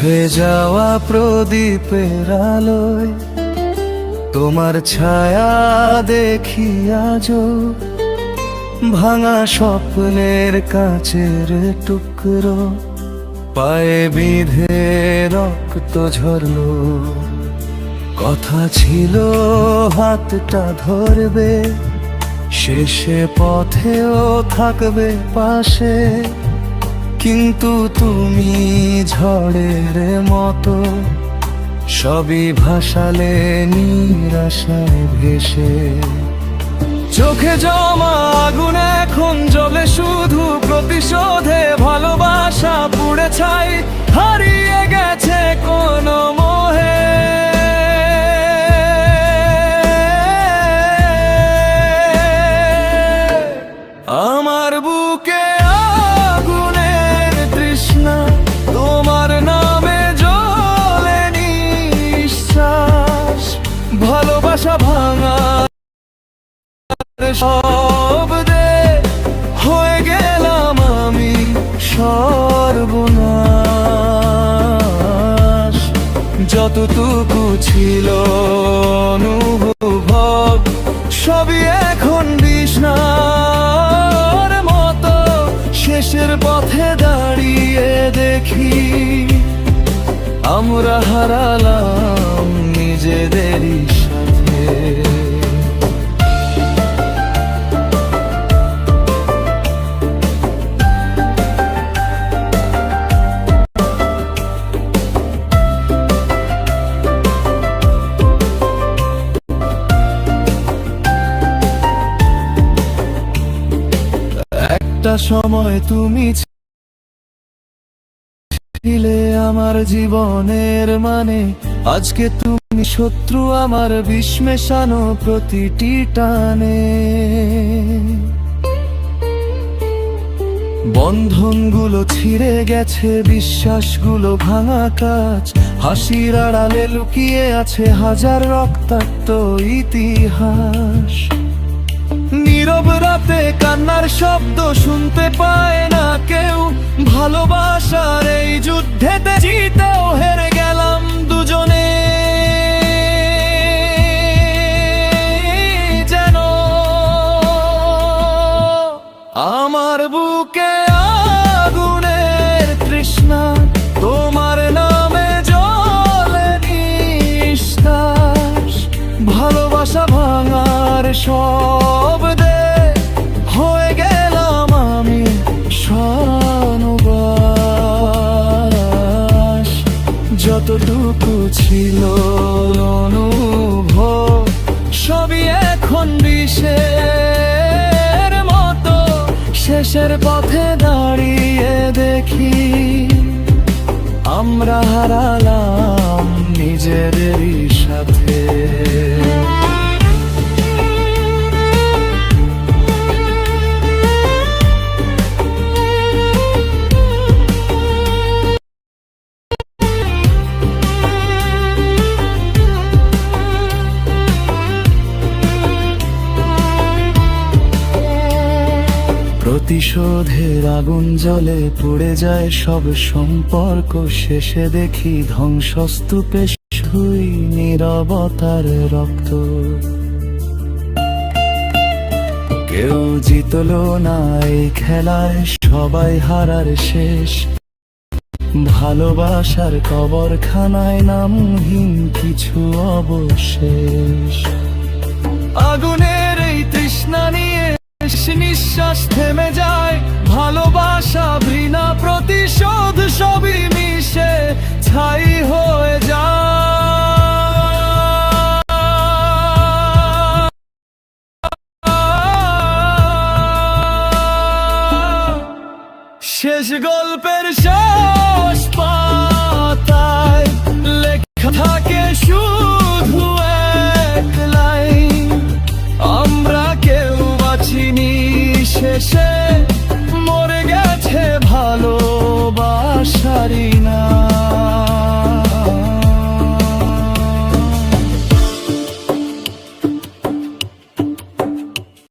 নিভে যাওয়া প্রদীপের আলোয় তোমার ছায়া দেখি আজো, ভাঙা স্বপ্নের কাচের টুকরো পায়ে বিঁধে রক্ত ঝরলো। কথা ছিল হাতটা ধরবে, শেষে পথেও থাকবে পাশে, কিন্তু তুমি ঝড়ের মতো সবই ভাসালে নিরাশায় ভেসে। চোখে জমা আগুন এখন জ্বলে শুধু প্রতিশোধে, ভালোবাসা পুড়ে ছাই হারিয়ে গেছে কোনো মোহে। আমার বুকে আগুনের তৃষ্ণা, তোমার নামে জ্বলে নিঃশ্বাস। ভালোবাসা ভাঙা শব্দে হয়ে গেলাম আমি সর্বনাশ। যতটুকু ছিল অনুভব সবই এখন বিষ্ণার মতো। শেষের পথে দাঁড়িয়ে দেখি আমরা হারালাম নিজেদেরই সাথে। একটা সময় তুমি ছিলে আমার জীবনের মানে, আজকে তুমি শত্রু আমার বিষ মেশানো প্রতিটি টানে। বন্ধনগুলো ছিঁড়ে গেছে, বিশ্বাসগুলো ভাঙা কাজ, হাসির আড়ালে লুকিয়ে আছে হাজার রক্তাক্ত ইতিহাস। নীরব রাতে কান্নার শব্দ শুনতে পায় না কেউ, ভালোবাসার এই যুদ্ধেতে জিতেও হেরে গেলাম দুজনে। যেন আমার বুকে আগুনের তৃষ্ণা, তোমার নামে জ্বলে নিঃশ্বাস। ভালোবাসা ভাঙার শব্দে হয়ে গেলাম আমি সর্বনাশ। যতটুকু ছিল অনুভব সবই এখন বিষের মতো। শেষের পথে দাঁড়িয়ে দেখি আমরা হারালাম নিজেদেরই সাথে। প্রতিশোধের আগুন জ্বলে পুড়ে যায় সব সম্পর্ক, শেষে দেখি ধ্বংসস্তূপে শুই নীরবতার রক্ত। কেউ জিতলো না এই খেলায়, সবাই হারার শেষ। ভালোবাসার কবরখানায় নামহীন কিছু অবশেষ। আগুনের এই তৃষ্ণা নিয়ে নিঃশ্বাস থেমে যায়, ভালোবাসা ঘৃণা প্রতিশোধ সবই মিশে ছাই হয়ে যায়। শেষ গল্পের শেষ পাতায় লেখা থাকে শুধু এক লাইন, আমরা কেউ বাঁচিনি শেষে।